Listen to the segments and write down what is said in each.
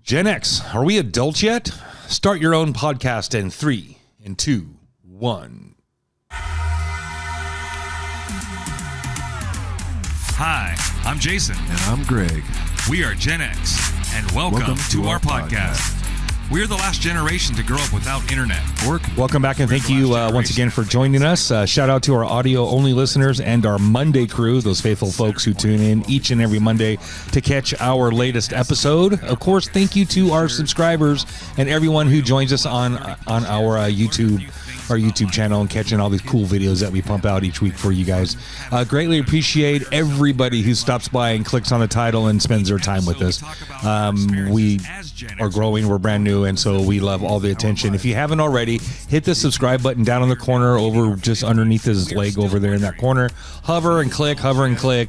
GenX, are we adults yet? Start your own podcast in 3, 2, 1. Hi, I'm Jason. And I'm Greg. We are GenX, and welcome to our podcast. We're the last generation to grow up without internet. Welcome back, and thank you once again for joining us. Shout out to our audio-only listeners and our Monday crew, those faithful folks who tune in each and every Monday to catch our latest episode. Of course, thank you to our subscribers and everyone who joins us on our YouTube channel and catching all these cool videos that we pump out each week for you guys. Greatly appreciate everybody who stops by and clicks on the title and spends their time with us. We are growing, we're brand new, and so we love all the attention. If you haven't already, hit the subscribe button down in the corner over just underneath his leg over there in that corner. Hover and click,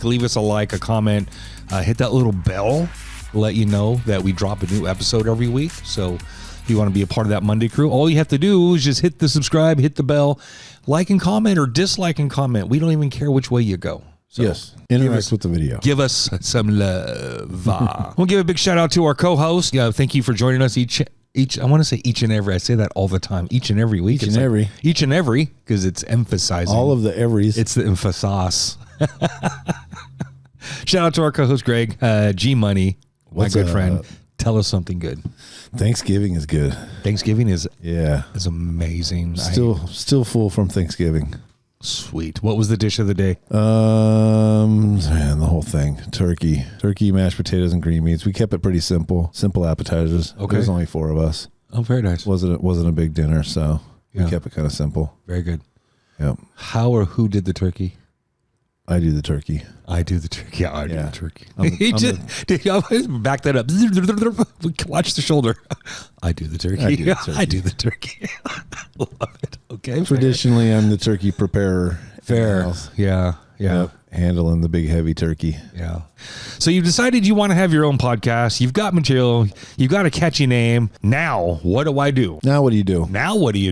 leave us a like, a comment, hit that little bell to let you know that we drop a new episode every week. So if you want to be a part of that Monday crew, all you have to do is just hit the subscribe, hit the bell, like and comment or dislike and comment. We don't even care which way you go. So yes, interact with the video. Give us some love. We'll give a big shout out to our co-host. Thank you for joining us each. I want to say each and every. I say that all the time. Each and every week. Each and every, because it's emphasizing. All of the everys. It's the emphasis. Shout out to our co-host, Greg. G Money, my good friend. Tell us something good. Thanksgiving is good. Thanksgiving is amazing. Still full from Thanksgiving. Sweet. What was the dish of the day? Man, the whole thing. Turkey, mashed potatoes, and green beans. We kept it pretty simple appetizers. Okay. There's only 4 of us. Oh, very nice. Wasn't a big dinner, so we kept it kind of simple. Very good. Yep. How or who did the turkey? I do the turkey. I do the turkey. Yeah, I do the turkey. Back that up. Watch the shoulder. I do the turkey. I do the turkey. Love it. Okay. Traditionally, I'm the turkey preparer. Fair. Yeah. Yep. Handling the big heavy turkey. Yeah. So you've decided you want to have your own podcast. You've got material. You've got a catchy name. Now, what do I do? Now, what do you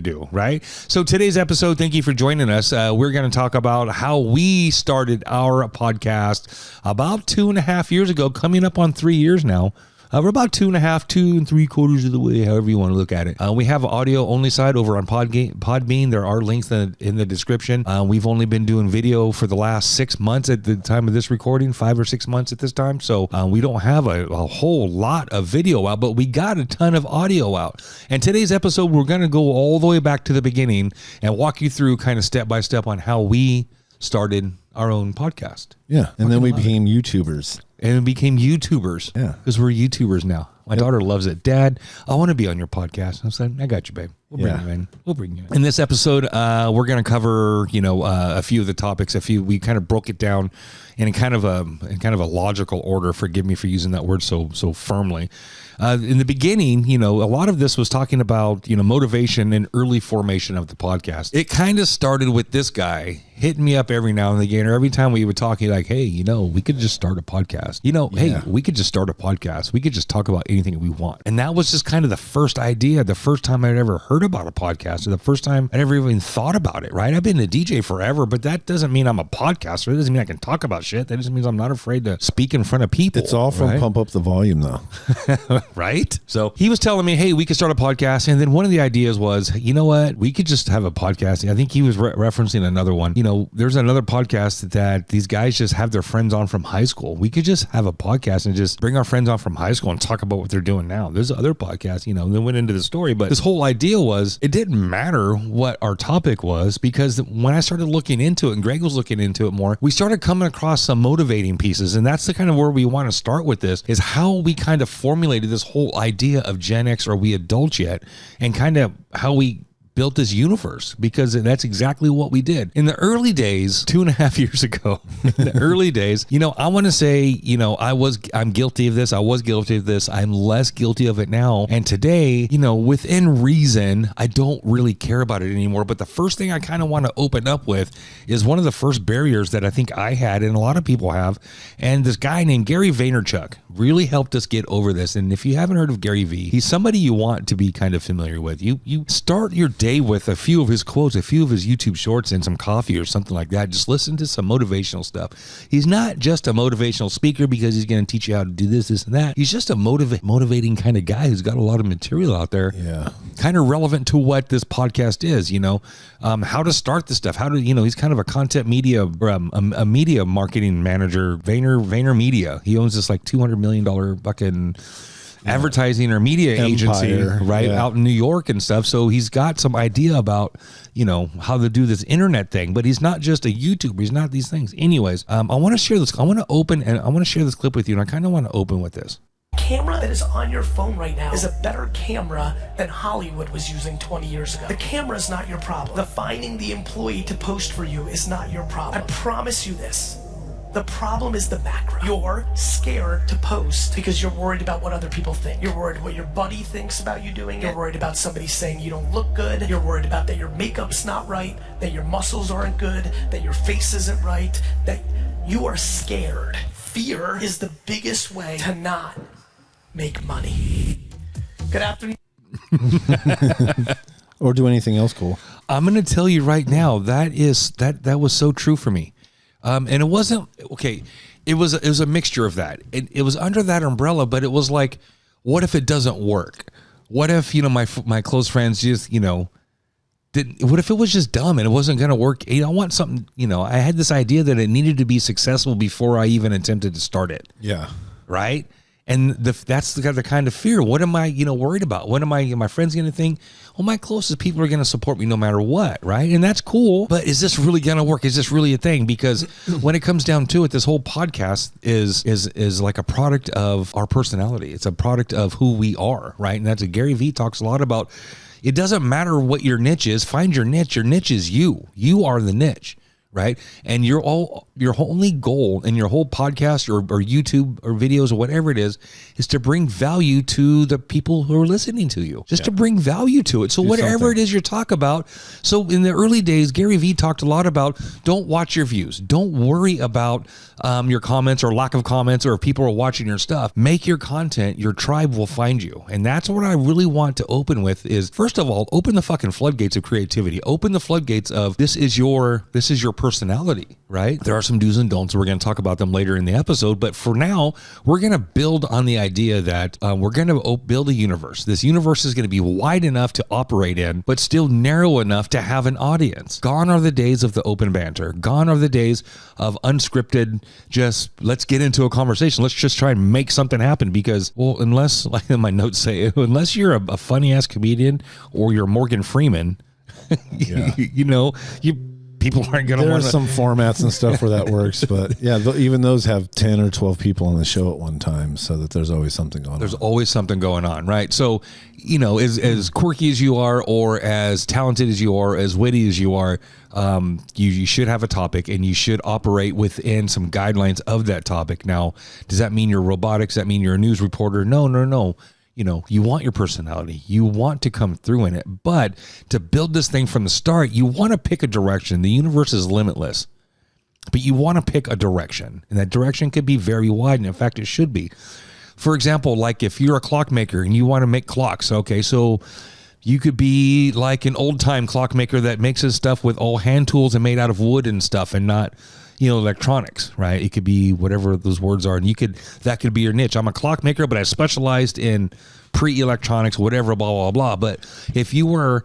do? Right? So today's episode, thank you for joining us. We're going to talk about how we started our podcast about 2.5 years ago, coming up on 3 years now. We're about 2 3/4 of the way, however you want to look at it. We have an audio only side over on Podbean. There are links in the description. We've only been doing video for the last 6 months at the time of this recording, 5 or 6 months at this time. So we don't have a whole lot of video out, but we got a ton of audio out. And today's episode, we're going to go all the way back to the beginning and walk you through kind of step by step on how we started our own podcast. Yeah. And then we became YouTubers. And became YouTubers. Yeah. Because we're YouTubers now. My daughter loves it. Dad, I want to be on your podcast. I said, I got you, babe. We'll bring you in. In this episode, we're going to cover, a few of the topics. We kind of broke it down in kind of a logical order. Forgive me for using that word so firmly. In the beginning, a lot of this was talking about, motivation and early formation of the podcast. It kind of started with this guy hitting me up every now and again, or every time we would talk, he's like, hey, we could just start a podcast. Hey, we could just start a podcast. We could just talk about anything we want. And that was just kind of the first idea, the first time I'd ever heard about a podcast, or the first time I never even thought about it, right? I've been a DJ forever, but that doesn't mean I'm a podcaster. It doesn't mean I can talk about shit. That just means I'm not afraid to speak in front of people. It's all from Pump Up the Volume, though. Right? So he was telling me, hey, we could start a podcast. And then one of the ideas was, you know what? We could just have a podcast. I think he was referencing another one. There's another podcast that these guys just have their friends on from high school. We could just have a podcast and just bring our friends on from high school and talk about what they're doing now. There's other podcasts, they went into the story. But this whole idea was, it didn't matter what our topic was, because when I started looking into it, and Greg was looking into it more, we started coming across some motivating pieces. And that's the kind of where we want to start with this, is how we kind of formulated this whole idea of Gen X, are we adults yet? And kind of how we built this universe, because that's exactly what we did in the early days, 2.5 years ago. In the early days, I want to say, I'm guilty of this. I was guilty of this. I'm less guilty of it now. And today, within reason, I don't really care about it anymore. But the first thing I kind of want to open up with is one of the first barriers that I think I had, and a lot of people have. And this guy named Gary Vaynerchuk really helped us get over this. And if you haven't heard of Gary V, he's somebody you want to be kind of familiar with. You start your day day with a few of his quotes, a few of his YouTube shorts, and some coffee or something like that. Just listen to some motivational stuff. He's not just a motivational speaker because he's going to teach you how to do this, this, and that. He's just a motivating kind of guy who's got a lot of material out there. Yeah. Kind of relevant to what this podcast is, how to start this stuff, how to, he's kind of a content media, a media marketing manager, Vayner Media. He owns this like $200 million fucking advertising or media agency, right? Out in New York and stuff. So he's got some idea about, how to do this internet thing, but he's not just a YouTuber. He's not these things. Anyways, I want to share this. I want to share this clip with you. And I kind of want to open with this. Camera that is on your phone right now is a better camera than Hollywood was using 20 years ago. The camera is not your problem. The finding the employee to post for you is not your problem. I promise you this. The problem is the background. You're scared to post because you're worried about what other people think. You're worried what your buddy thinks about you doing it. You're worried about somebody saying you don't look good. You're worried about that your makeup's not right, that your muscles aren't good, that your face isn't right, that you are scared. Fear is the biggest way to not make money. Good afternoon. Or do anything else cool. I'm going to tell you right now, that was so true for me. And it wasn't, okay, it was a mixture of that. It was under that umbrella, but it was like, what if it doesn't work? What if, my close friends just, what if it was just dumb and it wasn't going to work? I want something, I had this idea that it needed to be successful before I even attempted to start it. Yeah. Right. And that's the kind of fear. What am I, worried about? What am my friends going to think? Well, my closest people are going to support me no matter what, right? And that's cool. But is this really going to work? Is this really a thing? Because when it comes down to it, this whole podcast is like a product of our personality. It's a product of who we are, right? And that's Gary Vee talks a lot about. It doesn't matter what your niche is. Find your niche. Your niche is you. You are the niche. Right. And your only goal in your whole podcast or YouTube or videos or whatever it is to bring value to the people who are listening to you, just to bring value to it. So whatever it is you talk about. So in the early days, Gary Vee talked a lot about don't watch your views. Don't worry about your comments or lack of comments or if people are watching your stuff. Make your content. Your tribe will find you. And that's what I really want to open with is, first of all, open the fucking floodgates of creativity. Open the floodgates of this is your personality, right? There are some do's and don'ts. We're going to talk about them later in the episode. But for now, we're going to build on the idea that we're going to build a universe. This universe is going to be wide enough to operate in, but still narrow enough to have an audience. Gone are the days of the open banter. Gone are the days of unscripted, just let's get into a conversation. Let's just try and make something happen because, well, unless, like my notes say, unless you're a funny ass comedian or you're Morgan Freeman, people aren't going to There want are some formats and stuff where that works, but yeah, even those have 10 or 12 people on the show at one time, so that there's always something going on. There's always something going on, right? So, as quirky as you are, or as talented as you are, as witty as you are, you should have a topic and you should operate within some guidelines of that topic. Now, does that mean you're robotic? Does that mean you're a news reporter? No. You want your personality. You want to come through in it. But to build this thing from the start, you want to pick a direction. The universe is limitless, but you want to pick a direction. And that direction could be very wide. And in fact, it should be. For example, like if you're a clockmaker and you want to make clocks, okay, so you could be like an old time clockmaker that makes his stuff with all hand tools and made out of wood and stuff and not electronics, right? It could be whatever those words are. And that could be your niche. I'm a clockmaker, but I specialized in pre-electronics, whatever, blah, blah, blah. But if your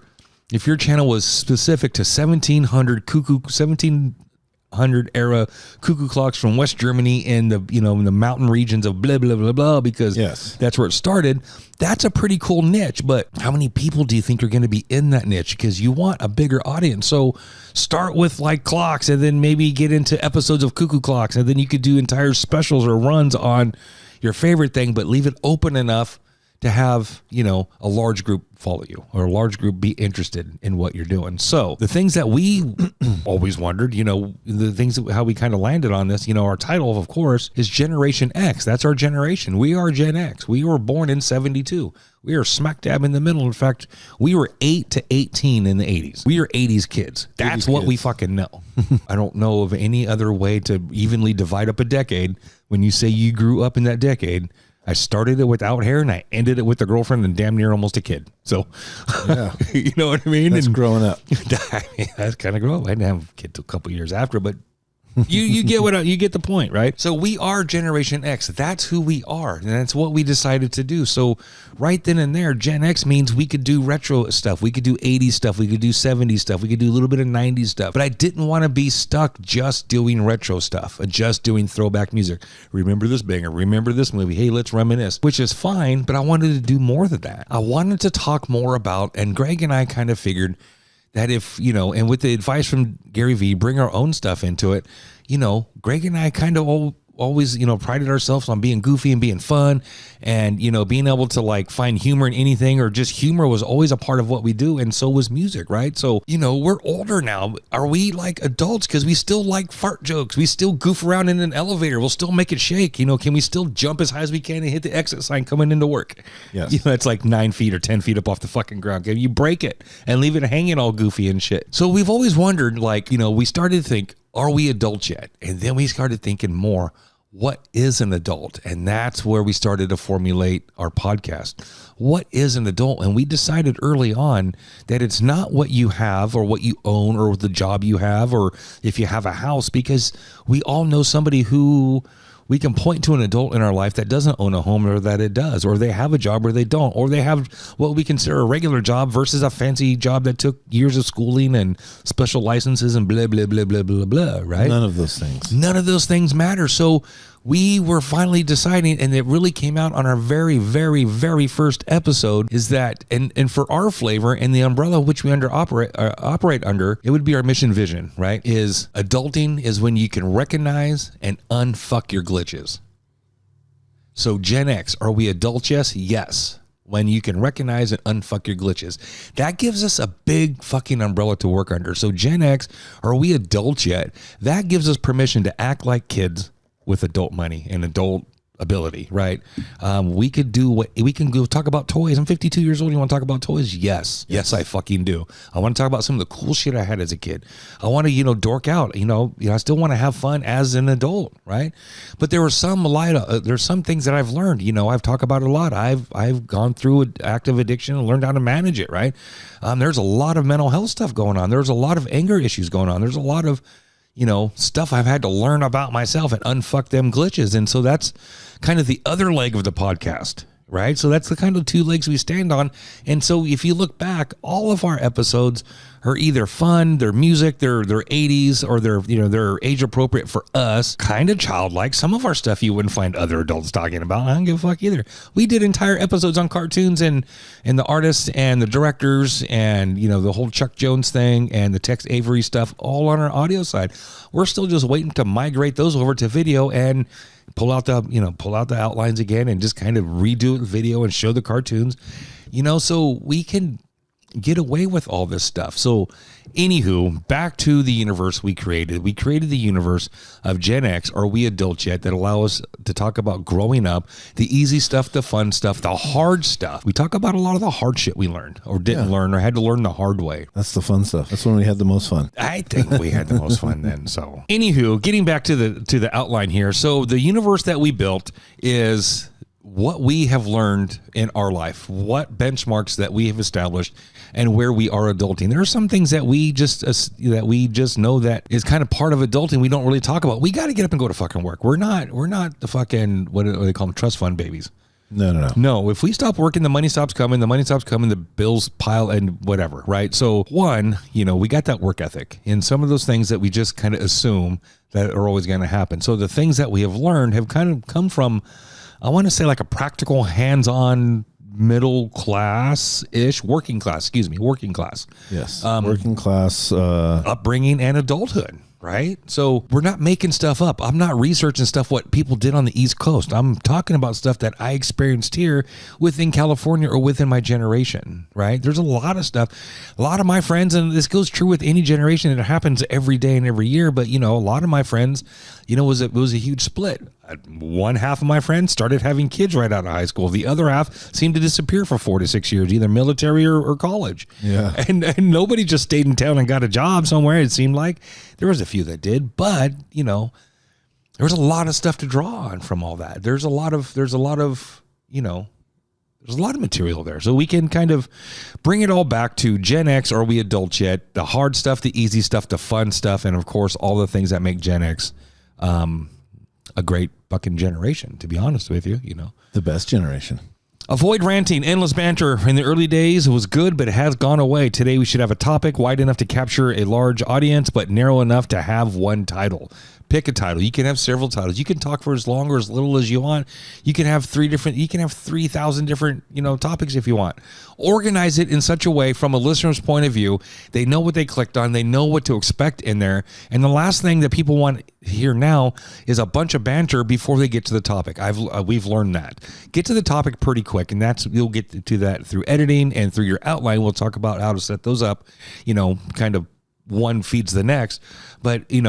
channel was specific to 1700 era cuckoo clocks from West Germany in the in the mountain regions of blah blah blah blah, because that's where it started. That's a pretty cool niche, but how many people do you think are going to be in that niche? Because you want a bigger audience. So start with like clocks, and then maybe get into episodes of cuckoo clocks, and then you could do entire specials or runs on your favorite thing, but leave it open enough to have, a large group follow you or a large group be interested in what you're doing. So the things that we always wondered, the things how we kind of landed on this, our title, of course, is Generation X. That's our generation. We are Gen X. We were born in 72. We are smack dab in the middle. In fact, we were 8 to 18 in the 80s. We are 80s kids. That's what we fucking know. I don't know of any other way to evenly divide up a decade. When you say you grew up in that decade, I started it without hair and I ended it with a girlfriend and damn near almost a kid. So, Yeah. you know what I mean? That's And growing up. that's kind of grow up. I didn't have a kid till a couple years after, but you get you get the point, right? So we are Generation X. That's who we are, and that's what we decided to do. So right then and there, Gen X means we could do retro stuff, we could do 80s stuff, we could do 70s stuff, we could do a little bit of 90s stuff. But I didn't want to be stuck just doing retro stuff, just doing throwback music. Remember this banger? Remember this movie? Hey, let's reminisce. Which is fine, but I wanted to do more than that. I wanted to talk more about, and Greg and I kind of figured that if, and with the advice from Gary Vee, bring our own stuff into it, Greg and I kind of always, prided ourselves on being goofy and being fun and, being able to like find humor in anything, or just humor was always a part of what we do. And so was music, right? So, we're older now. Are we like adults? Because we still like fart jokes. We still goof around in an elevator. We'll still make it shake. Can we still jump as high as we can and hit the exit sign coming into work? Yes. It's like 9 feet or 10 feet up off the fucking ground. You break it and leave it hanging all goofy and shit. So we've always wondered, like, we started to think, are we adults yet? And then we started thinking more, what is an adult? And that's where we started to formulate our podcast. What is an adult? And we decided early on that it's not what you have or what you own or the job you have or if you have a house, because we all know somebody who we can point to an adult in our life that doesn't own a home, or that it does, or they have a job or they don't, or they have what we consider a regular job versus a fancy job that took years of schooling and special licenses and blah, blah, blah, blah, blah, blah, right? None of those things. None of those things matter. So we were finally deciding, and it really came out on our very, very, very first episode, is that, and for our flavor and the umbrella which we operate under, it would be our mission vision, right? Is adulting is when you can recognize and unfuck your glitches. So Gen X, are we adults? Yes. When you can recognize and unfuck your glitches. That gives us a big fucking umbrella to work under. So Gen X, are we adults yet? That gives us permission to act like kids with adult money and adult ability, right? We could do what we can go talk about toys. I'm 52 years old. You want to talk about toys? Yes, I fucking do. I want to talk about some of the cool shit I had as a kid. I want to, dork out. I still want to have fun as an adult, right? But there were there's some things that I've learned. I've talked about it a lot. I've gone through active addiction and learned how to manage it, right? There's a lot of mental health stuff going on. There's a lot of anger issues going on. There's a lot of stuff I've had to learn about myself and unfuck them glitches. And so that's kind of the other leg of the podcast, right? So that's the kind of two legs we stand on. And so if you look back, all of our episodes are either fun, they're music, they're 80s, or they're age appropriate for us, kind of childlike. Some of our stuff you wouldn't find other adults talking about. I don't give a fuck either. We did entire episodes on cartoons and the artists and the directors and the whole Chuck Jones thing and the Tex Avery stuff all on our audio side. We're still just waiting to migrate those over to video and pull out the outlines again and just kind of redo it in video and show the cartoons, so we can get away with all this stuff. So anywho, back to the universe we created. We created the universe of Gen X, Are We Adults Yet, that allow us to talk about growing up, the easy stuff, the fun stuff, the hard stuff. We talk about a lot of the hard shit we learned or didn't learn or had to learn the hard way. That's the fun stuff. That's when we had the most fun. I think we had the most fun then. So anywho, getting back to the outline here. So the universe that we built is what we have learned in our life, what benchmarks that we have established, and where we are adulting. There are some things that we just know that is kind of part of adulting we don't really talk about. We got to get up and go to fucking work. We're not the fucking, what do they call them, trust fund babies. No, if we stop working, the money stops coming, the bills pile and whatever, right? So one, we got that work ethic and some of those things that we just kind of assume that are always going to happen. So the things that we have learned have kind of come from, I want to say, like a practical, hands-on, working class. Yes. Working class upbringing and adulthood, right? So we're not making stuff up. I'm not researching stuff what people did on the East Coast. I'm talking about stuff that I experienced here within California or within my generation, right? There's a lot of stuff. A lot of my friends, and this goes true with any generation, it happens every day and every year, but a lot of my friends, it was a huge split. One half of my friends started having kids right out of high school. The other half seemed to disappear for 4 to 6 years, either military or college. Yeah. And nobody just stayed in town and got a job somewhere. It seemed like there was a few that did, but There was a lot of stuff to draw on from all that. There's a lot of material there. So we can kind of bring it all back to Gen X. Are we adults yet? The hard stuff, the easy stuff, the fun stuff, and of course, all the things that make Gen X a great fucking generation, to be honest with you, The best generation. Avoid ranting, endless banter. In the early days, it was good, but it has gone away. Today, we should have a topic wide enough to capture a large audience, but narrow enough to have one title. Pick a title. You can have several titles. You can talk for as long or as little as you want. You can have 3,000 different, topics if you want. Organize it in such a way from a listener's point of view. They know what they clicked on. They know what to expect in there. And the last thing that people want to hear now is a bunch of banter before they get to the topic. We've learned that. Get to the topic pretty quick, and you'll get to that through editing and through your outline. We'll talk about how to set those up, kind of one feeds the next, but you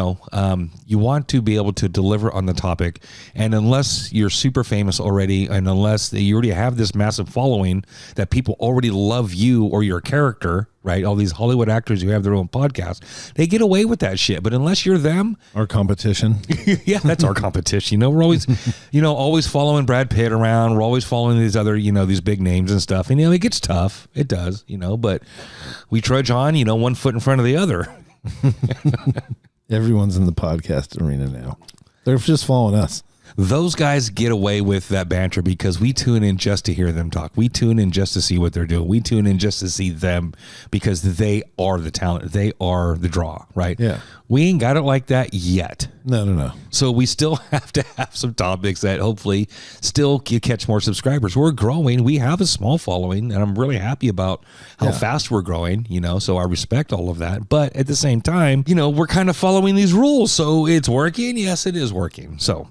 want to be able to deliver on the topic. And unless you're super famous already, and unless you already have this massive following that people already love you or your character, right? All these Hollywood actors who have their own podcast, they get away with that shit. But unless you're them, our competition. Yeah, that's our competition. We're always, always following Brad Pitt around. We're always following these other, these big names and stuff. And, it gets tough. It does, but we trudge on, one foot in front of the other. Everyone's in the podcast arena now. They're just following us. Those guys get away with that banter because we tune in just to hear them talk. We tune in just to see what they're doing. We tune in just to see them because they are the talent. They are the draw, right? Yeah. We ain't got it like that yet. No. So we still have to have some topics that hopefully still catch more subscribers. We're growing. We have a small following, and I'm really happy about how fast we're growing, so I respect all of that. But at the same time, we're kind of following these rules. So it's working. Yes, it is working. So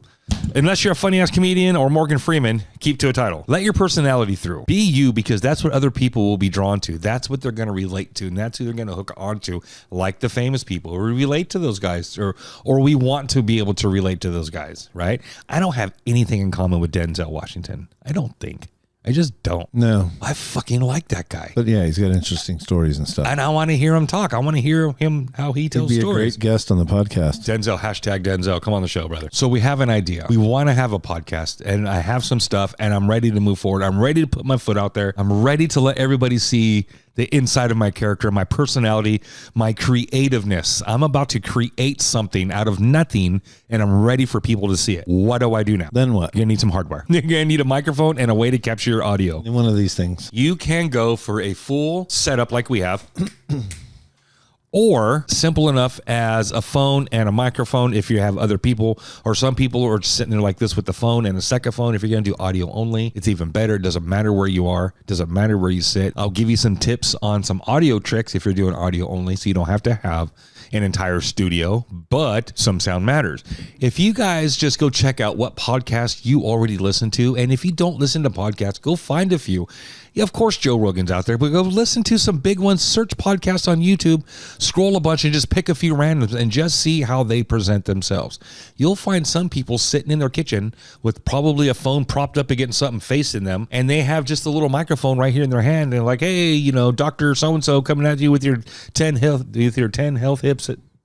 unless you're a funny ass comedian or Morgan Freeman, keep to a title. Let your personality through. Be you, because that's what other people will be drawn to. That's what they're going to relate to, and that's who they're going to hook onto, like the famous people. We relate to those guys, or we want to be able to relate to those guys, right? I don't have anything in common with Denzel Washington. I don't think. I just don't. No. I fucking like that guy. But yeah, he's got interesting stories and stuff. And I want to hear him talk. I want to hear him how he tells He'd be stories. a great guest on the podcast. Denzel, hashtag Denzel. Come on the show, brother. So we have an idea. We want to have a podcast, and I have some stuff, and I'm ready to move forward. I'm ready to put my foot out there. I'm ready to let everybody see the inside of my character, my personality, my creativeness. I'm about to create something out of nothing, and I'm ready for people to see it. What do I do now? Then what? You're going to need some hardware. You're going to need a microphone and a way to capture your audio. One of these things. You can go for a full setup like we have, or simple enough as a phone and a microphone if you have other people, or some people are sitting there like this with the phone and a second phone. If you're going to do audio only, it's even better. It doesn't matter where you are. It doesn't matter where you sit. I'll give you some tips on some audio tricks if you're doing audio only, so you don't have to have an entire studio, but some sound matters. If you guys just go check out what podcast you already listen to, and if you don't listen to podcasts, go find a few. Yeah, of course, Joe Rogan's out there, but go listen to some big ones. Search podcasts on YouTube, scroll a bunch, and just pick a few randoms and just see how they present themselves. You'll find some people sitting in their kitchen with probably a phone propped up against something facing them, and they have just a little microphone right here in their hand. And they're like, hey, Dr. So-and-so coming at you with your 10 health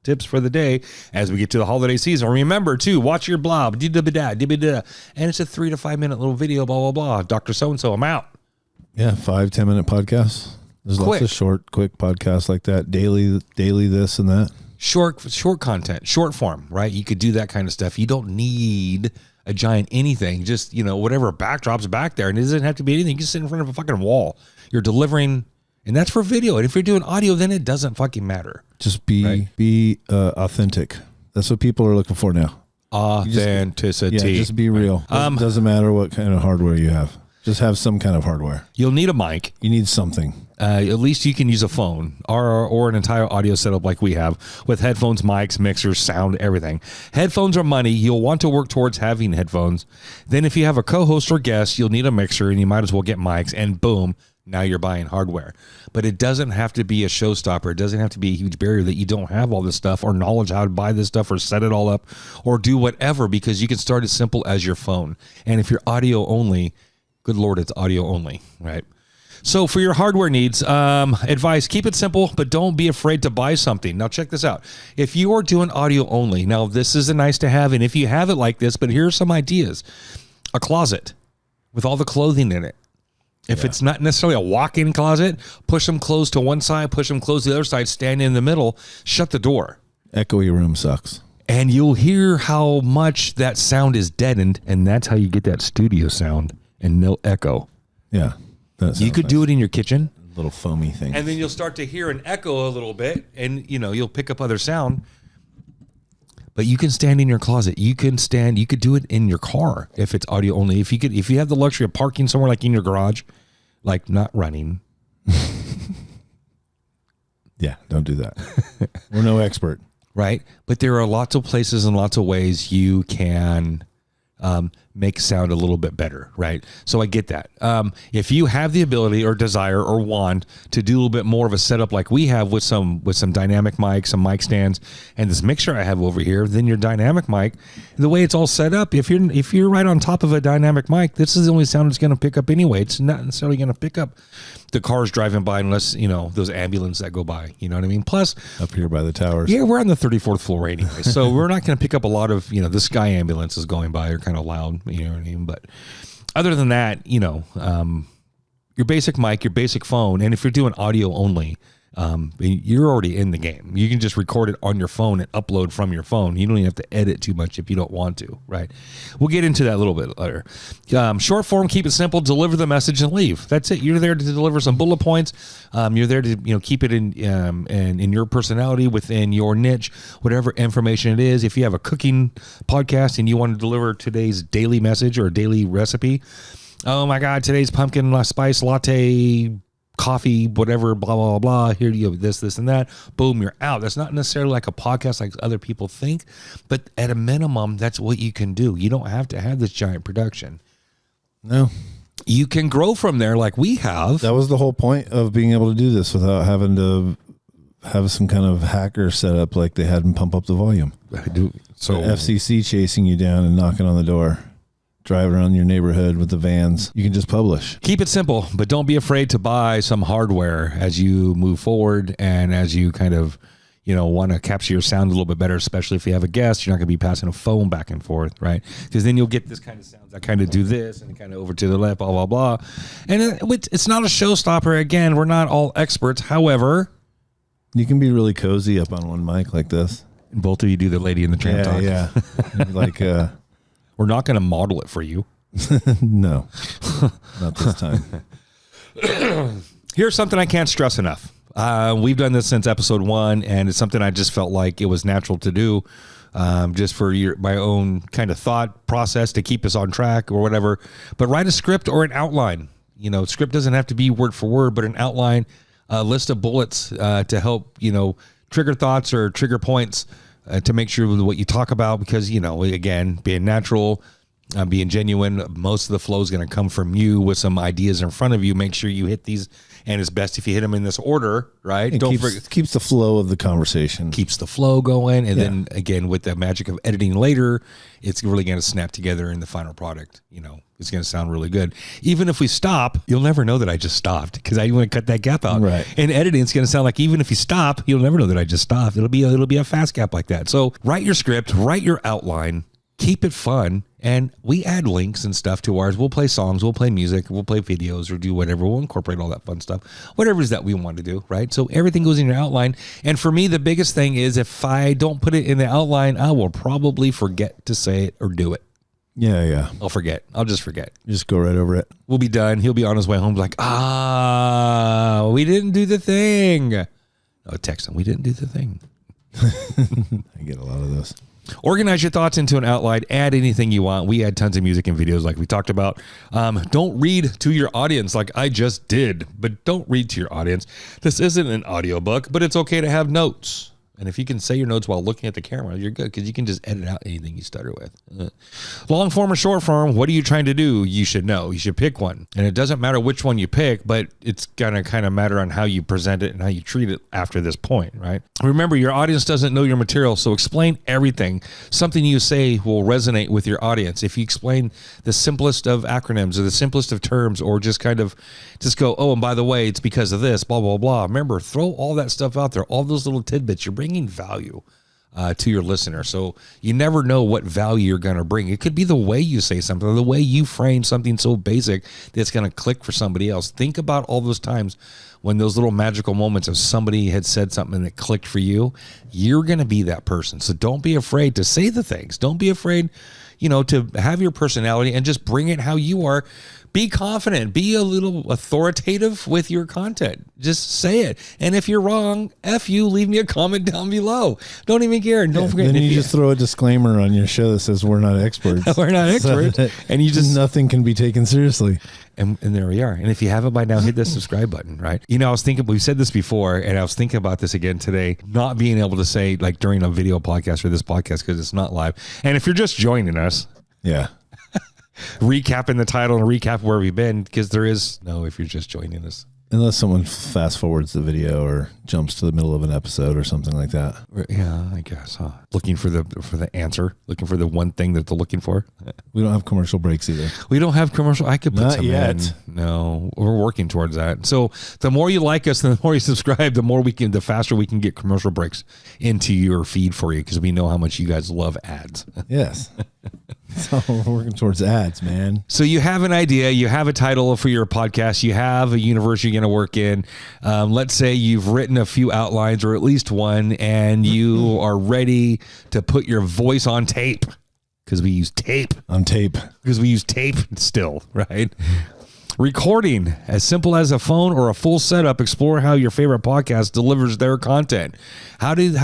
tips for the day as we get to the holiday season. Remember, too, watch your blog. And it's a 3 to 5 minute little video, blah, blah, blah. Dr. So-and-so, I'm out. Yeah, 5-10 minute podcasts. There's lots of short, quick podcasts like that. Daily this and that. Short content, short form, right? You could do that kind of stuff. You don't need a giant anything. Just, whatever backdrop's back there. And it doesn't have to be anything. You can sit in front of a fucking wall. You're delivering, and that's for video. And if you're doing audio, then it doesn't fucking matter. Just be authentic. That's what people are looking for now. Authenticity. Just be real. Doesn't matter what kind of hardware you have. Just have some kind of hardware. You'll need a mic. You need something. At least you can use a phone or an entire audio setup like we have with headphones, mics, mixers, sound, everything. Headphones are money. You'll want to work towards having headphones. Then if you have a co-host or guest, you'll need a mixer, and you might as well get mics, and boom, now you're buying hardware. But it doesn't have to be a showstopper. It doesn't have to be a huge barrier that you don't have all this stuff or knowledge how to buy this stuff or set it all up or do whatever, because you can start as simple as your phone. And if you're audio only, good Lord, it's audio only, right? So for your hardware needs, advice, keep it simple, but don't be afraid to buy something. Now check this out. If you are doing audio only, now this is a nice to have, and if you have it like this, but here are some ideas. A closet with all the clothing in it. If it's not necessarily a walk-in closet, push them closed to one side, push them closed to the other side, stand in the middle, shut the door. Echoey room sucks. And you'll hear how much that sound is deadened, and that's how you get that studio sound and no echo. Yeah. You could do it in your kitchen. Little foamy thing. And then you'll start to hear an echo a little bit, and you'll pick up other sound. But you can stand in your closet. You could do it in your car if it's audio only. If you have the luxury of parking somewhere like in your garage, like not running. Yeah, don't do that. We're no expert. Right? But there are lots of places and lots of ways you can make sound a little bit better, right? So I get that. If you have the ability or desire or want to do a little bit more of a setup like we have with some dynamic mics, some mic stands, and this mixer I have over here, then your dynamic mic, the way it's all set up, if you're right on top of a dynamic mic, this is the only sound it's going to pick up anyway. It's not necessarily going to pick up the cars driving by unless, those ambulances that go by, you know what I mean? Plus, up here by the towers. Yeah, we're on the 34th floor anyway, so we're not going to pick up a lot of, the sky ambulances going by are kind of loud, you know what I mean? But other than that, your basic mic, your basic phone, and if you're doing audio only, you're already in the game. You can just record it on your phone and upload from your phone. You don't even have to edit too much if you don't want to, right? We'll get into that a little bit later. Short form, keep it simple, deliver the message and leave. That's it. You're there to deliver some bullet points. You're there to keep it in your personality, within your niche, whatever information it is. If you have a cooking podcast and you want to deliver today's daily message or a daily recipe, oh my God, today's pumpkin spice latte coffee, whatever, blah, blah, blah. Here you have this, and that. Boom, you're out. That's not necessarily like a podcast like other people think, but at a minimum, that's what you can do. You don't have to have this giant production. No. You can grow from there like we have. That was the whole point of being able to do this without having to have some kind of hacker set up like they had and pump up the volume. So FCC chasing you down and knocking on the door. Drive around your neighborhood with the vans. You can just publish. Keep it simple, but don't be afraid to buy some hardware as you move forward and as you kind of, want to capture your sound a little bit better, especially if you have a guest. You're not going to be passing a phone back and forth, right? Because then you'll get this kind of sounds that kind of do this and kind of over to the left, blah, blah, blah. And it's not a showstopper. Again, we're not all experts. However, you can be really cozy up on one mic like this. And both of you do the Lady in the Tramp talk. Yeah. Like, we're not going to model it for you. No, not this time. Here's something I can't stress enough. We've done this since episode 1, and it's something I just felt like it was natural to do, just for my own kind of thought process to keep us on track or whatever. But write a script or an outline. Script doesn't have to be word for word, but an outline, a list of bullets to help, trigger thoughts or trigger points. To make sure what you talk about, because, again, being natural, being genuine, most of the flow is going to come from you with some ideas in front of you. Make sure you hit these, and it's best if you hit them in this order, right? It keeps the flow of the conversation. Keeps the flow going, and then, again, with the magic of editing later, it's really going to snap together in the final product. It's going to sound really good. Even if we stop, you'll never know that I just stopped because I want to cut that gap out. Right. And editing, it's going to sound like even if you stop, you'll never know that I just stopped. It'll be a fast gap like that. So write your script, write your outline, keep it fun, and we add links and stuff to ours. We'll play songs, we'll play music, we'll play videos or do whatever. We'll incorporate all that fun stuff, whatever it is that we want to do, right? So everything goes in your outline. And for me, the biggest thing is if I don't put it in the outline, I will probably forget to say it or do it. Yeah. I'll forget. I'll just forget. You just go right over it. We'll be done. He'll be on his way home like, we didn't do the thing. I'll text him. We didn't do the thing. I get a lot of those. Organize your thoughts into an outline. Add anything you want. We add tons of music and videos like we talked about. Don't read to your audience like I just did, but don't read to your audience. This isn't an audiobook, but it's okay to have notes. And if you can say your notes while looking at the camera, you're good because you can just edit out anything you stutter with. Long form or short form, what are you trying to do? You should know. You should pick one. And it doesn't matter which one you pick, but it's going to kind of matter on how you present it and how you treat it after this point, right? Remember, your audience doesn't know your material, so explain everything. Something you say will resonate with your audience. If you explain the simplest of acronyms or the simplest of terms, or just kind of just go, oh, and by the way, it's because of this, blah, blah, blah. Remember, throw all that stuff out there, all those little tidbits. You're bringing value to your listener. So you never know what value you're going to bring. It could be the way you say something, or the way you frame something so basic that's going to click for somebody else. Think about all those times when those little magical moments of somebody had said something that clicked for you. You're going to be that person. So don't be afraid to say the things. Don't be afraid, to have your personality and just bring it how you are. Be confident. Be a little authoritative with your content. Just say it. And if you're wrong, F you, leave me a comment down below. Don't even care. And don't forget. Then you just throw a disclaimer on your show that says we're not experts. We're not experts. So and you just nothing can be taken seriously. And there we are. And if you haven't by now, hit the subscribe button, right? I was thinking, we've said this before, and I was thinking about this again today, not being able to say like during a video podcast or this podcast because it's not live. And if you're just joining us, yeah. recapping the title and recap where we've been, because there is no, if you're just joining us. Unless someone fast forwards the video or jumps to the middle of an episode or something like that. Yeah, I guess. Huh? Looking for the answer, looking for the one thing that they're looking for. We don't have commercial breaks either. We don't have commercial. I could put Not some yet. in. No, we're working towards that. So the more you like us, the more you subscribe, the faster we can get commercial breaks into your feed for you, because we know how much you guys love ads. Yes. So we're working towards ads, man. So you have an idea, you have a title for your podcast, you have a universe you're going to work in. Let's say you've written a few outlines, or at least one, and you are ready to put your voice on tape, because we use tape. On tape. Because we use tape still, right? Recording, as simple as a phone or a full setup. Explore how your favorite podcast delivers their content. How do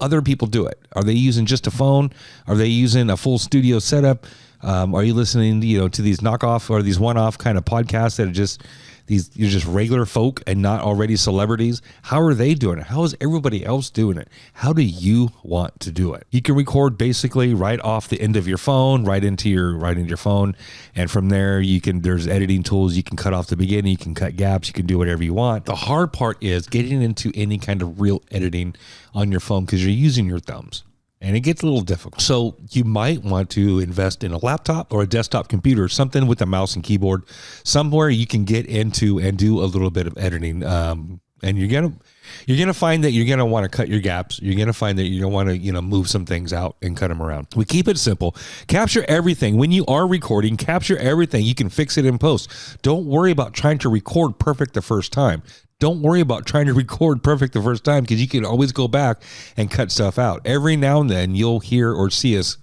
other people do it? Are they using just a phone? Are they using a full studio setup? Are you listening, to these knockoff or these one-off kind of podcasts that are you're just regular folk and not already celebrities? How are they doing it? How is everybody else doing it? How do you want to do it? You can record basically right off the end of your phone, right into your phone, and from there there's editing tools. You can cut off the beginning, you can cut gaps, you can do whatever you want. The hard part is getting into any kind of real editing on your phone, because you're using your thumbs. And it gets a little difficult. So you might want to invest in a laptop or a desktop computer, something with a mouse and keyboard, somewhere you can get into and do a little bit of editing. And you're gonna find that you're gonna want to cut your gaps. You're gonna find that you're gonna want to move some things out and cut them around. We keep it simple. Capture everything. When you are recording, capture everything. You can fix it in post. Don't worry about trying to record perfect the first time. Don't worry about trying to record perfect the first time, because you can always go back and cut stuff out. Every now and then you'll hear or see us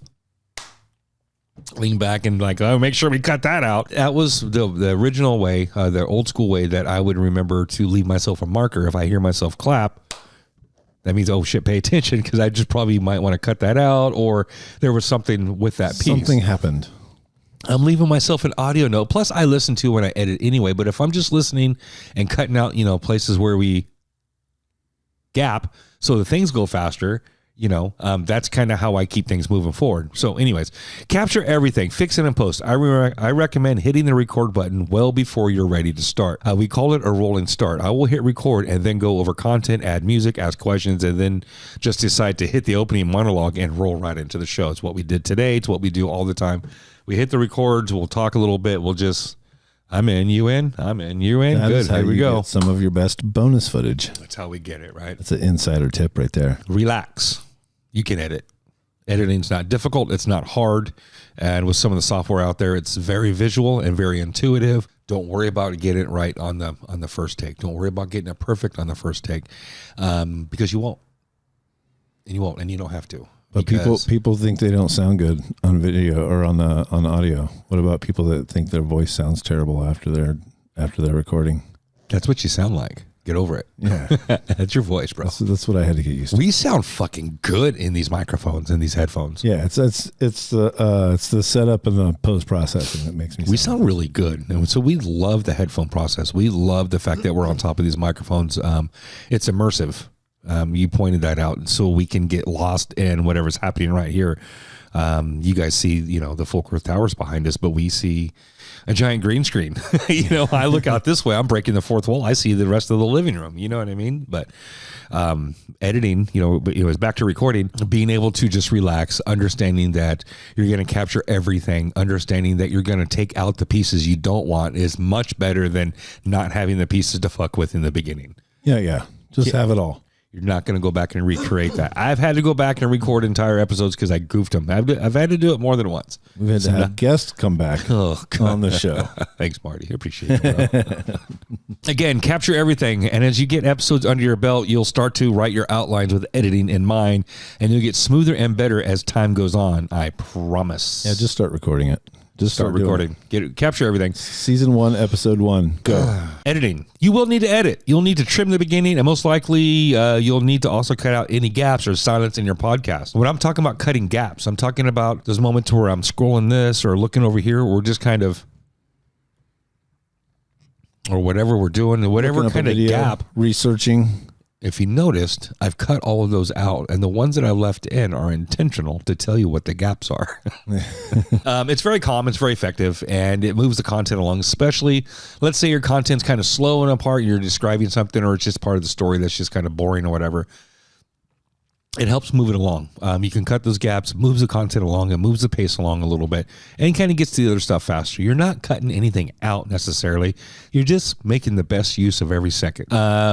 lean back and make sure we cut that out. That was the original way, the old school way that I would remember to leave myself a marker. If I hear myself clap, that means, oh shit, pay attention, because I just probably might want to cut that out, or there was something with that piece. Something happened. I'm leaving myself an audio note. Plus, I listen to when I edit anyway. But if I'm just listening and cutting out, places where we gap, so the things go faster, that's kind of how I keep things moving forward. So anyways, capture everything, fix it in post. I recommend hitting the record button well before you're ready to start. We call it a rolling start. I will hit record and then go over content, add music, ask questions, and then just decide to hit the opening monologue and roll right into the show. It's what we did today. It's what we do all the time. We hit the records. We'll talk a little bit. We'll just, I'm in, you in, I'm in, you in. Good. Here we go. Get some of your best bonus footage. That's how we get it, right? That's an insider tip right there. Relax. You can edit. Editing's not difficult. It's not hard. And with some of the software out there, it's very visual and very intuitive. Don't worry about getting it right on the first take. Don't worry about getting it perfect on the first take, because you won't. And you won't, and you don't have to. But people think they don't sound good on video or on audio. What about people that think their voice sounds terrible after they're recording? That's what you sound like. Get over it. Yeah. That's your voice, bro. That's what I had to get used to. We sound fucking good in these microphones and these headphones. Yeah, it's the setup and the post processing that makes me. We sound really good, and so we love the headphone process. We love the fact that we're on top of these microphones. It's immersive. You pointed that out, so we can get lost in whatever's happening right here. You guys see, the Fulkworth Towers behind us, but we see a giant green screen. I look out this way, I'm breaking the fourth wall. I see the rest of the living room. You know what I mean? But editing, it's back to recording, being able to just relax, understanding that you're going to capture everything, understanding that you're going to take out the pieces you don't want is much better than not having the pieces to fuck with in the beginning. Yeah. Just have it all. You're not going to go back and recreate that. I've had to go back and record entire episodes because I goofed them. I've had to do it more than once. We've had to have guests come back on the show. Thanks, Marty. I appreciate it. Again, capture everything. And as you get episodes under your belt, you'll start to write your outlines with editing in mind, and you'll get smoother and better as time goes on. I promise. Yeah, just start recording it. Just start recording. Capture everything. Season 1, episode 1. Go. Editing. You will need to edit. You'll need to trim the beginning, and most likely you'll need to also cut out any gaps or silence in your podcast. When I'm talking about cutting gaps, I'm talking about those moments where I'm scrolling this or looking over here, or just kind of, or whatever we're doing, whatever kind of gap. Researching. If you noticed, I've cut all of those out, and the ones that I left in are intentional to tell you what the gaps are. It's very calm, it's very effective, and it moves the content along, especially, let's say your content's kind of slow and apart, you're describing something, or it's just part of the story that's just kind of boring or whatever. It helps move it along. You can cut those gaps, moves the content along, and moves the pace along a little bit, and kind of gets to the other stuff faster. You're not cutting anything out necessarily. You're just making the best use of every second.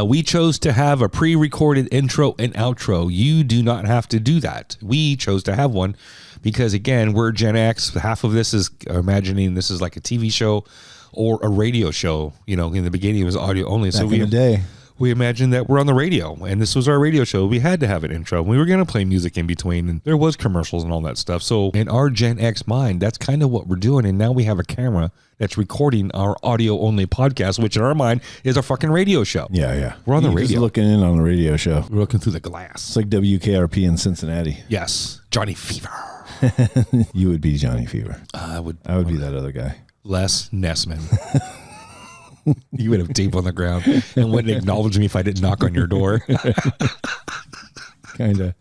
We chose to have a pre-recorded intro and outro. You do not have to do that. We chose to have one because, again, we're Gen X. Half of this is imagining this is like a TV show or a radio show. In the beginning it was audio only. Back in the day. We imagined that we're on the radio, and this was our radio show. We had to have an intro. We were going to play music in between, and there was commercials and all that stuff. So in our Gen X mind, that's kind of what we're doing. And now we have a camera that's recording our audio-only podcast, which in our mind is a fucking radio show. Yeah. We're on the radio. Just looking in on the radio show. We're looking through the glass. It's like WKRP in Cincinnati. Yes. Johnny Fever. You would be Johnny Fever. I would be that other guy. Les Nessman. You would have tape on the ground and wouldn't acknowledge me if I didn't knock on your door. Kind of.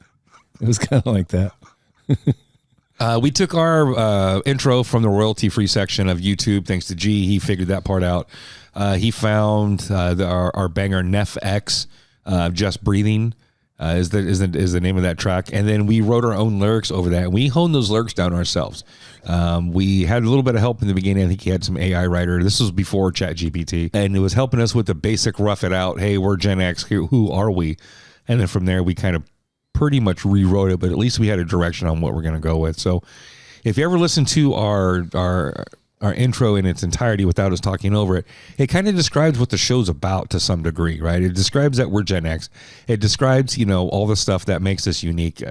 It was kind of like that. We took our intro from the royalty-free section of YouTube. Thanks to G, he figured that part out. He found our banger Neff X, Just Breathing. Is the name of that track, and then we wrote our own lyrics over that, and we honed those lyrics down ourselves. We had a little bit of help in the beginning. I think he had some AI writer. This was before ChatGPT, and it was helping us with the basic rough it out. Hey, we're Gen X. Who are we? And then from there, we kind of pretty much rewrote it, but at least we had a direction on what we're going to go with. So, if you ever listen to our intro in its entirety without us talking over it, it kind of describes what the show's about to some degree, right? It describes that we're Gen X. It describes, all the stuff that makes us unique,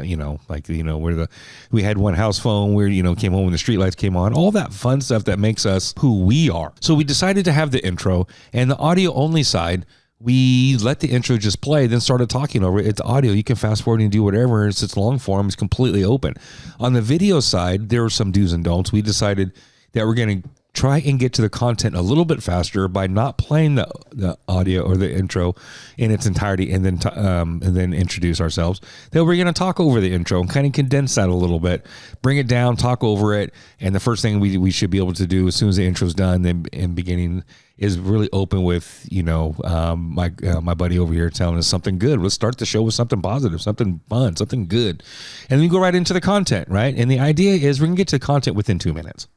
we had one house phone where, came home when the streetlights came on, all that fun stuff that makes us who we are. So we decided to have the intro, and the audio only side, we let the intro just play, then started talking over it. It's audio. You can fast forward and do whatever. It's long form. It's completely open. On the video side, there were some do's and don'ts. We decided that we're going to try and get to the content a little bit faster by not playing the audio or the intro in its entirety and then introduce ourselves. Then we're going to talk over the intro and kind of condense that a little bit, bring it down, talk over it. And the first thing we should be able to do as soon as the intro's done, then in beginning, is really open with, my buddy over here telling us something good. Let's start the show with something positive, something fun, something good. And then we go right into the content, right? And the idea is we're going to get to content within 2 minutes.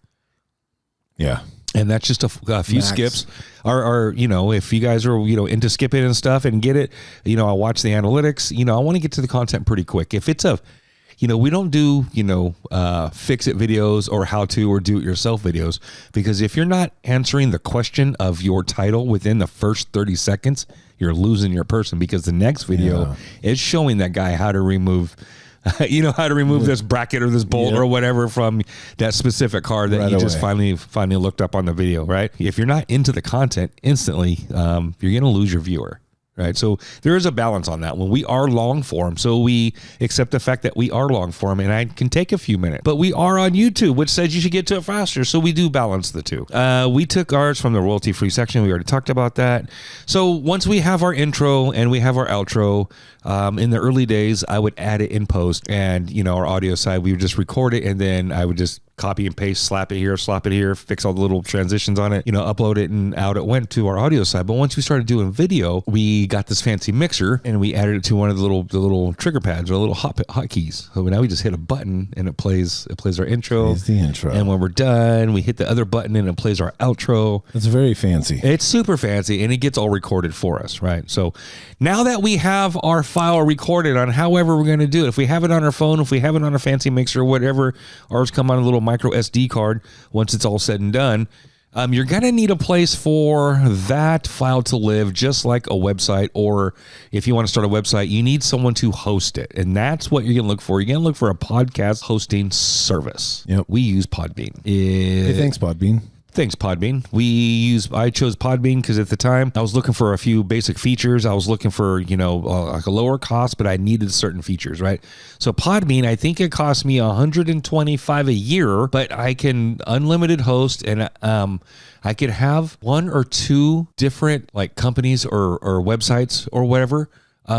Yeah. And that's just a few skips. Or if you guys are, into skipping and stuff and get it, I watch the analytics, I want to get to the content pretty quick. If it's we don't do, fix it videos or how to or do it yourself videos, because if you're not answering the question of your title within the first 30 seconds, you're losing your person, because the next video is showing that guy how to remove how to remove this bracket or this bolt or whatever from that specific car that you just finally looked up on the video, right? If you're not into the content instantly, you're going to lose your viewer, right? So there is a balance on that. When we are long form, so we accept the fact that we are long form, and I can take a few minutes. But we are on YouTube, which says you should get to it faster, so we do balance the two. We took ours from the royalty-free section. We already talked about that. So once we have our intro and we have our outro, in the early days, I would add it in post, and our audio side, we would just record it, and then I would just copy and paste, slap it here, fix all the little transitions on it, upload it, and out it went to our audio side. But once we started doing video, we got this fancy mixer, and we added it to one of the little trigger pads or little hotkeys. So now we just hit a button, and it plays our intro. It's the intro. And when we're done, we hit the other button, and it plays our outro. It's very fancy. It's super fancy, and it gets all recorded for us, right? So now that we have our file recorded on however we're going to do it, if we have it on our phone, if we have it on a fancy mixer, whatever, ours come on a little micro SD card once it's all said and done, you're going to need a place for that file to live, just like a website, or if you want to start a website, you need someone to host it. And that's what you're going to look for. You're going to look for a podcast hosting service. Yep. We use Podbean. Hey, thanks, Podbean. Thanks, Podbean. I chose Podbean because at the time I was looking for a few basic features. I was looking for, like a lower cost, but I needed certain features, right? So Podbean, I think it cost me $125 a year, but I can unlimited host, and I could have one or two different like companies or websites or whatever.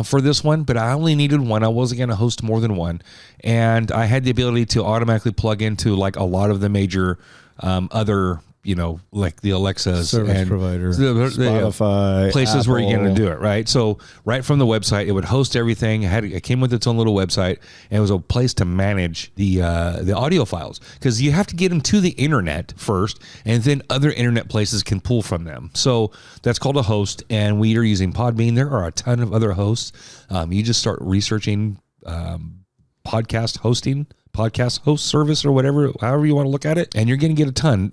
For this one, but I only needed one. I wasn't going to host more than one. And I had the ability to automatically plug into like a lot of the major other, like the Alexas Service and provider, Spotify, places Apple. where you're going to do it, right? So right from the website, it would host everything. It came with its own little website, and it was a place to manage the audio files, because you have to get them to the internet first, and then other internet places can pull from them. So that's called a host, and we are using Podbean. There are a ton of other hosts. You just start researching podcast host service or whatever, however you want to look at it, and you're going to get a ton.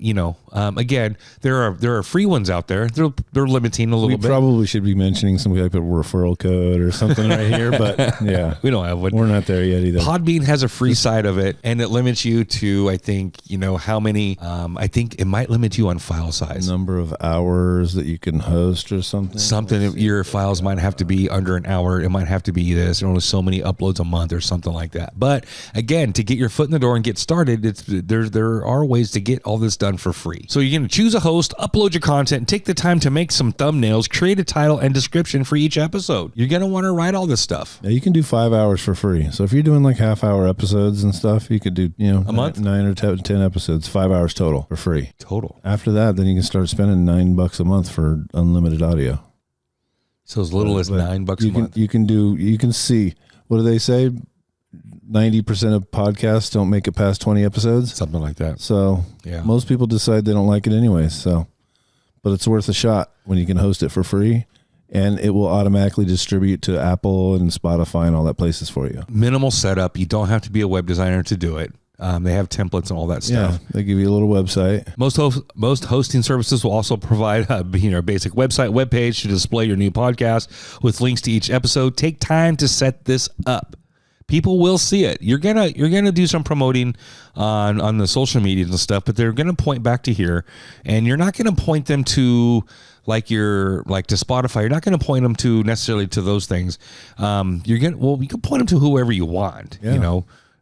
Again, there are free ones out there. They're limiting a little bit. We probably should be mentioning some type of referral code or something right here, but yeah, we don't have one. We're not there yet either. Podbean has a free side of it, and it limits you to, I think, how many. I think it might limit you on file size, number of hours that you can host or something. Your files might have to be under an hour. It might have to be this, and only so many uploads a month or something like that. But again, to get your foot in the door and get started, there are ways to get all this done for free. So you're going to choose a host, upload your content, take the time to make some thumbnails, create a title and description for each episode. You're going to want to write all this stuff. Yeah, you can do 5 hours for free. So if you're doing like half-hour episodes and stuff, you could do a month, 9 or 10 episodes, 5 hours total for free. Total. After that, then you can start spending $9 a month for unlimited audio. So as little as $9 a month. You can see, what do they say? 90% of podcasts don't make it past 20 episodes. Something like that. So yeah, most people decide they don't like it anyways. So, but it's worth a shot when you can host it for free, and it will automatically distribute to Apple and Spotify and all that places for you. Minimal setup. You don't have to be a web designer to do it. They have templates and all that stuff. Yeah, they give you a little website. Most hosting services will also provide a basic website, webpage to display your new podcast with links to each episode. Take time to set this up. People will see it. You're gonna do some promoting on the social medias and stuff, but they're gonna point back to here, and you're not gonna point them to to Spotify. You're not gonna point them to necessarily to those things. You can point them to whoever you want. Yeah.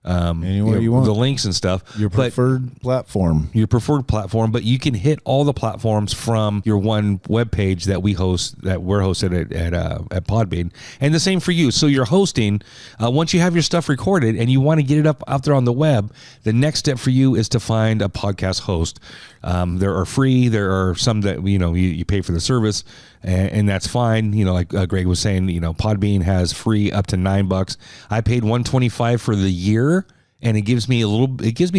Anywhere you want. The links and stuff. Your preferred platform. But you can hit all the platforms from your one web page that we're hosted at Podbean, and the same for you. So you're hosting. Once you have your stuff recorded and you want to get it up out there on the web, the next step for you is to find a podcast host. There are free. There are some that you pay for the service, and that's fine. Like Greg was saying, Podbean has free up to $9. I paid $125 for the year, and it gives me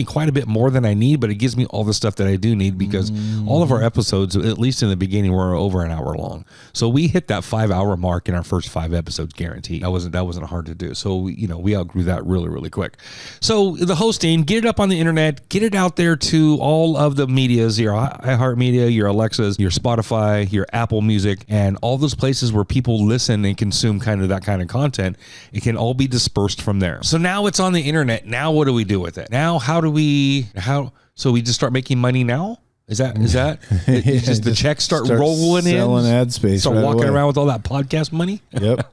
quite a bit more than I need, but it gives me all the stuff that I do need, because all of our episodes, at least in the beginning, were over an hour long. So we hit that 5 hour mark in our first 5 episodes guaranteed. That wasn't hard to do. So we outgrew that really, really quick. So the hosting, get it up on the internet, get it out there to all of the medias, your iHeartMedia, your Alexas, your Spotify, your Apple Music, and all those places where people listen and consume that kind of content. It can all be dispersed from there. So now it's on the internet. Now what do we do with it? Now so we just start making money now? Is that it's just the checks start rolling selling in? ad space. Start right walking away. around with all that podcast money? Yep.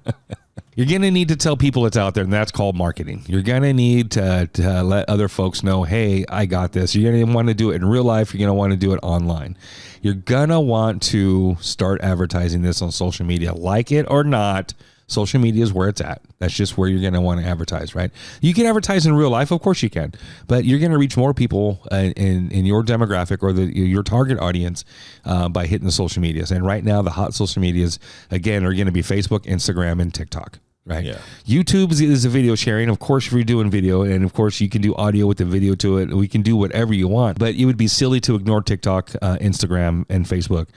You're going to need to tell people it's out there, and that's called marketing. You're going to need to let other folks know, hey, I got this. You're going to want to do it in real life. You're going to want to do it online. You're going to want to start advertising this on social media. Like it or not, social media is where it's at. That's just where you're going to want to advertise, right? You can advertise in real life. Of course you can. But you're going to reach more people in your demographic or your target audience by hitting the social medias. And right now, the hot social medias, again, are going to be Facebook, Instagram, and TikTok. Right. Yeah. YouTube is a video sharing. Of course, if you're doing video, and of course you can do audio with the video to it. We can do whatever you want, but it would be silly to ignore TikTok, Instagram, and Facebook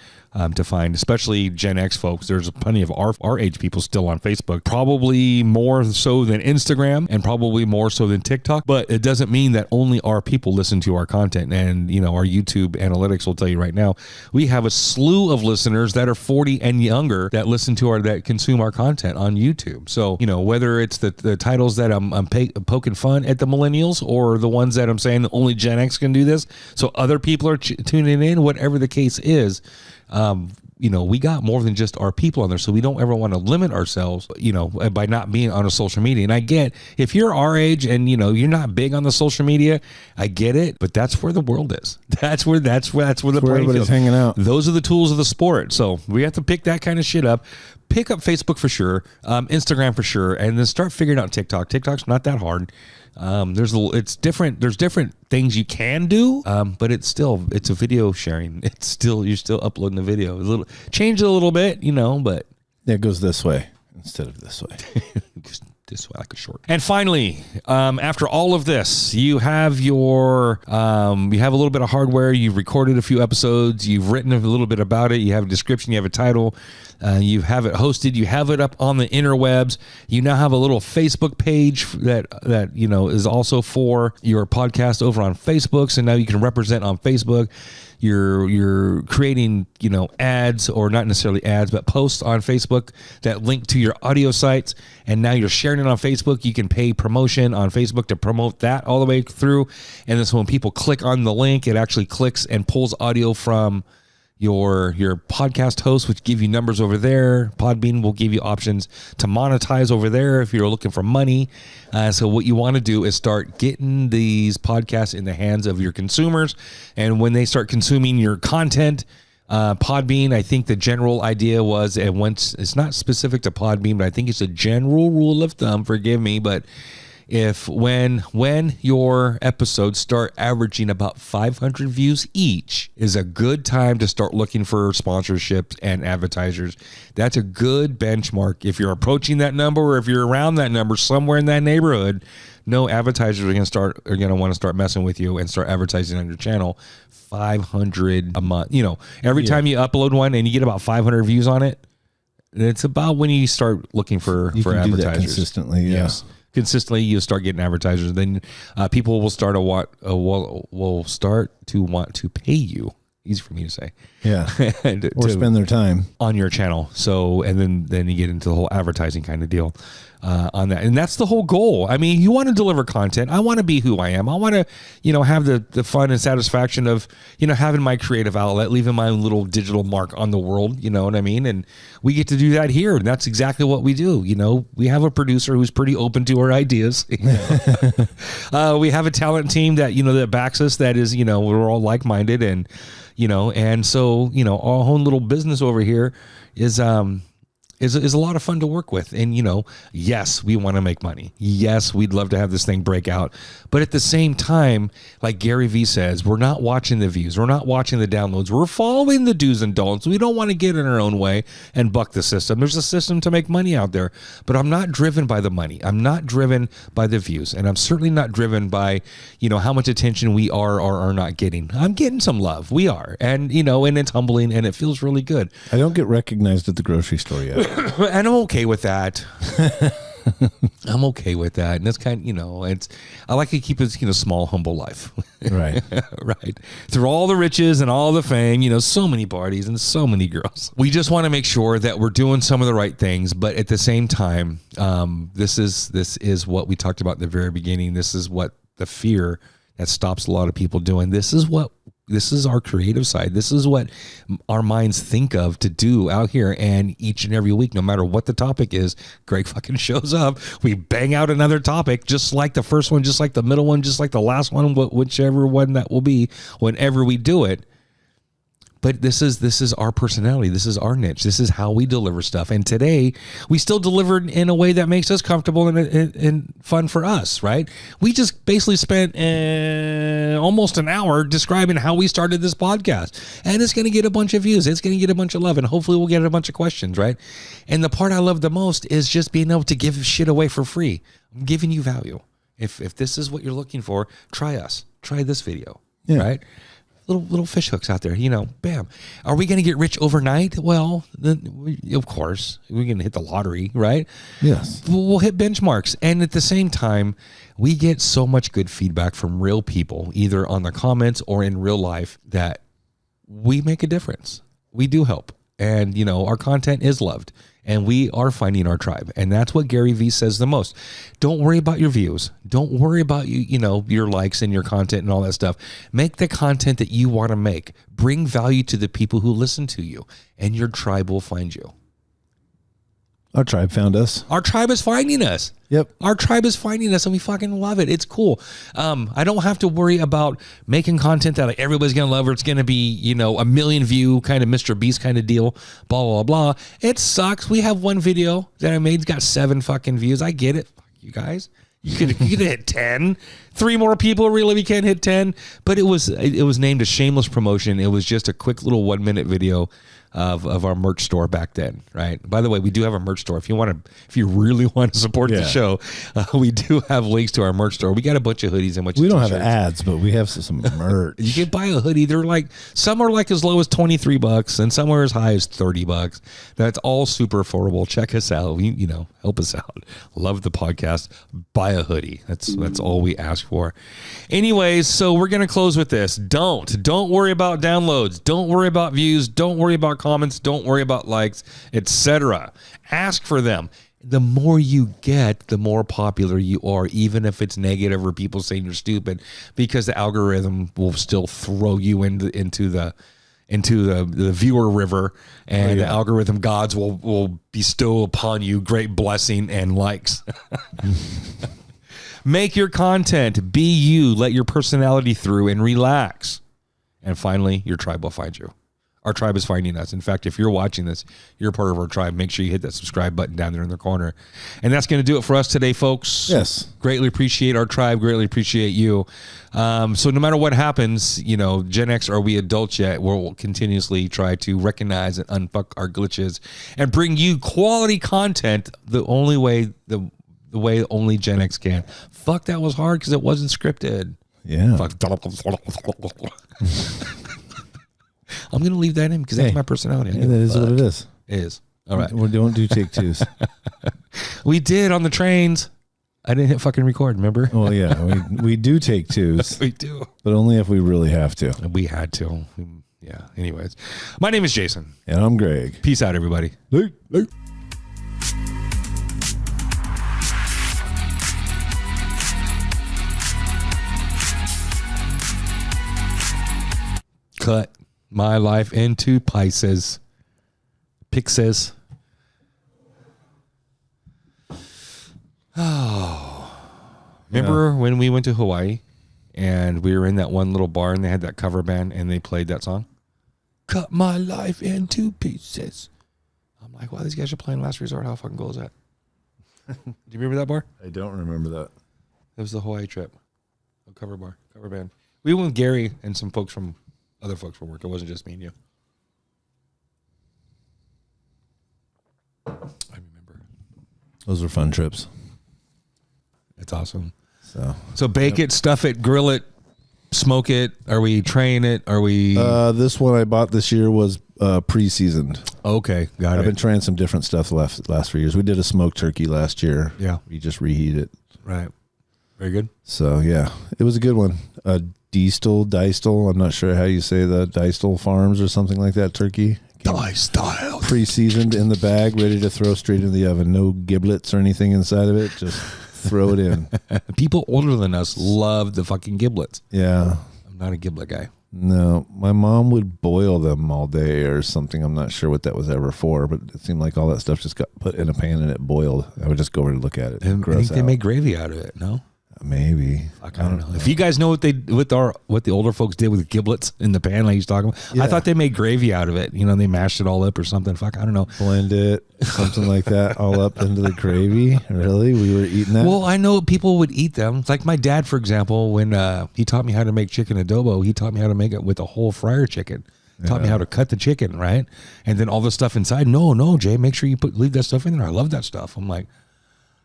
to find, especially Gen X folks. There's plenty of our age people still on Facebook, probably more so than Instagram and probably more so than TikTok. But it doesn't mean that only our people listen to our content. And, our YouTube analytics will tell you right now, we have a slew of listeners that are 40 and younger that listen to that consume our content on YouTube. So, whether it's the titles that I'm poking fun at the millennials or the ones that I'm saying only Gen X can do this, so other people are tuning in, whatever the case is, we got more than just our people on there. So we don't ever want to limit ourselves, by not being on a social media. And I get, if you're our age and, you're not big on the social media, I get it, but that's where the world is. That's where the everybody's hanging out. Those are the tools of the sport. So we have to pick that kind of shit up. Pick up Facebook for sure, Instagram for sure, and then start figuring out TikTok. TikTok's not that hard. It's different. There's different things you can do, but it's a video sharing. You're still uploading a video. Change it a little bit, but It goes this way instead of this way. this way, like a short. And finally, after all of this, you have you have a little bit of hardware. You've recorded a few episodes. You've written a little bit about it. You have a description. You have a title. You have it hosted. You have it up on the interwebs. You now have a little Facebook page that is also for your podcast over on Facebook. So now you can represent on Facebook. You're creating, ads, or not necessarily ads, but posts on Facebook that link to your audio sites. And now you're sharing it on Facebook. You can pay promotion on Facebook to promote that all the way through. And then so when people click on the link, it actually clicks and pulls audio from your podcast host, which give you numbers over there. Podbean will give you options to monetize over there if you're looking for money. So what you want to do is start getting these podcasts in the hands of your consumers. And when they start consuming your content, Podbean, I think the general idea was, and once it's not specific to Podbean, but I think it's a general rule of thumb, forgive me, but when your episodes start averaging about 500 views each is a good time to start looking for sponsorships and advertisers. That's a good benchmark. If you're approaching that number, or if you're around that number, somewhere in that neighborhood, no advertisers are going to want to start messing with you and start advertising on your channel. 500 a month. Every time you upload one and you get about 500 views on it, it's about when you start looking for advertisers. Do that consistently. Yeah. Yes. Consistently, you start getting advertisers. Then people will start to want to pay you. Easy for me to say. Yeah. Or spend their time on your channel. So, and then you get into the whole advertising kind of deal on that. And that's the whole goal. I mean, you want to deliver content. I want to be who I am. I want to, have the fun and satisfaction of, having my creative outlet, leaving my own little digital mark on the world. You know what I mean? And we get to do that here. And that's exactly what we do. We have a producer who's pretty open to our ideas. We have a talent team that, that backs us, that is, we're all like-minded, and, and so, our own little business over here is a lot of fun to work with. And, yes, we want to make money. Yes, we'd love to have this thing break out. But at the same time, like Gary Vee says, we're not watching the views. We're not watching the downloads. We're following the do's and don'ts. We don't want to get in our own way and buck the system. There's a system to make money out there. But I'm not driven by the money. I'm not driven by the views. And I'm certainly not driven by, how much attention we are or are not getting. I'm getting some love. We are. And, and it's humbling and it feels really good. I don't get recognized at the grocery store yet. And I'm okay with that. I'm okay with that. And that's kind of, I like to keep it, small, humble life. Right. Right. Through all the riches and all the fame, so many parties and so many girls. We just want to make sure that we're doing some of the right things. But at the same time, this is what we talked about at the very beginning. This is what the fear that stops a lot of people doing. This is what this is our creative side. This is what our minds think of to do out here. And each and every week, no matter what the topic is, Greg fucking shows up. We bang out another topic, just like the first one, just like the middle one, just like the last one, whichever one that will be whenever we do it. But this is our personality. This is our niche. This is how we deliver stuff. And today, we still delivered in a way that makes us comfortable and fun for us, right? We just basically spent almost an hour describing how we started this podcast. And it's going to get a bunch of views. It's going to get a bunch of love. And hopefully we'll get a bunch of questions, right? And the part I love the most is just being able to give shit away for free. I'm giving you value. If this is what you're looking for, try us. Try this video, right? Little fish hooks out there, bam. Are we going to get rich overnight? Well, of course, we're going to hit the lottery, right? Yes. We'll hit benchmarks. And at the same time, we get so much good feedback from real people, either on the comments or in real life, that we make a difference. We do help. And, our content is loved. And we are finding our tribe. And that's what Gary Vee says the most. Don't worry about your views. Don't worry about your likes and your content and all that stuff. Make the content that you want to make. Bring value to the people who listen to you. And your tribe will find you. Our tribe found us. Our tribe is finding us. Yep. Our tribe is finding us, and we fucking love it. It's cool. I don't have to worry about making content that everybody's going to love, or it's going to be, a million view kind of Mr. Beast kind of deal, blah, blah, blah. It sucks. We have one video that I made. It's got 7 fucking views. I get it. Fuck you guys. You could hit 10. 3 more people, really, we can't hit 10. But it was named a shameless promotion. It was just a quick little 1-minute video of our merch store back then, right? By the way, we do have a merch store. If you really want to support the show, we do have links to our merch store. We got a bunch of hoodies and bunch we of don't t-shirts. have ads, but we have some merch. You can buy a hoodie. They're some are as low as $23 and some are as high as $30. That's all super affordable. Check us out. Help us out. Love the podcast. Buy a hoodie. That's all we ask for. Anyways, so we're going to close with this. Don't worry about downloads. Don't worry about views. Don't worry about comments. Don't worry about likes, etc. Ask for them. The more you get, the more popular you are, even if it's negative or people saying you're stupid, because the algorithm will still throw you into the viewer river, and the algorithm gods will bestow upon you great blessing and likes. Make your content. Be you. Let your personality through and relax. And finally, your tribe will find you. Our tribe is finding us. In fact, if you're watching this, you're part of our tribe. Make sure you hit that subscribe button down there in the corner. And that's going to do it for us today, folks. Yes. Greatly appreciate our tribe. Greatly appreciate you. So no matter what happens, Gen X, are we adults yet? We'll continuously try to recognize and unfuck our glitches and bring you quality content the only way, the way only Gen X can. Fuck, that was hard because it wasn't scripted. Yeah. Fuck. I'm going to leave that in because that's my personality. Yeah, that is what it is. It is. All right. We don't do take twos. We did on the trains. I didn't hit fucking record, remember? Well, yeah, we do take twos. We do. But only if we really have to. We had to. Yeah. Anyways, my name is Jason. And I'm Greg. Peace out, everybody. Late. Cut my life into pieces. Pixes. Oh. Remember when we went to Hawaii and we were in that one little bar and they had that cover band and they played that song? Cut my life into pieces. I'm like, wow, these guys are playing Last Resort. How fucking cool is that? Do you remember that bar? I don't remember that. It was the Hawaii trip. A cover band. We went with Gary and some folks from other folks from work. It wasn't just me and you. I remember. Those were fun trips. It's awesome. So bake it, stuff it, grill it, smoke it. Are we traying it? Are we? This one I bought this year was pre-seasoned. Okay, got it. I've been trying some different stuff the last few years. We did a smoked turkey last year. Yeah. We just reheat it. Right. Very good. So, yeah, it was a good one. Dystal. I'm not sure how you say that. Dystal Farms or something like that turkey. Style. Pre-seasoned in the bag, ready to throw straight in the oven. No giblets or anything inside of it. Just throw it in. People older than us love the fucking giblets. Yeah. I'm not a giblet guy. No, my mom would boil them all day or something. I'm not sure what that was ever for, but it seemed like all that stuff just got put in a pan and it boiled. I would just go over and look at it. And I Gross think they out. make gravy out of it. No, Maybe. fuck, I don't know. If you guys know what the older folks did with giblets in the pan, like he's talking about, Yeah. I thought they made gravy out of it. You know, they mashed it all up or something. Fuck, I don't know. Blend it, something like that, all up into the gravy. Really? We were eating that? Well, I know people would eat them. Like my dad, for example, when he taught me how to make chicken adobo, he taught me how to make it with a whole fryer chicken. Taught me how to cut the chicken, right? And then all the stuff inside. No, Jay, make sure you leave that stuff in there. I love that stuff. I'm like,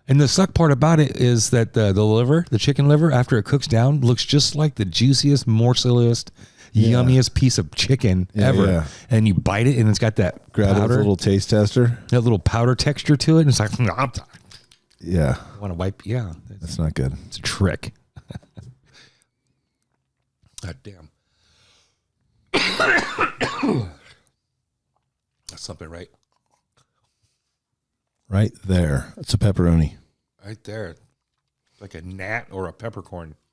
and the suck part about it is that the liver, the chicken liver, after it cooks down, looks just like the juiciest, morseliest, yummiest piece of chicken ever. Yeah. And you bite it, and it's got that Grab a powder, little taste tester. that little powder texture to it. And it's like, I Yeah, want to wipe. Yeah, that's not good. it's a trick. God damn. That's something right Right there. It's a pepperoni. there. Like a gnat or a peppercorn.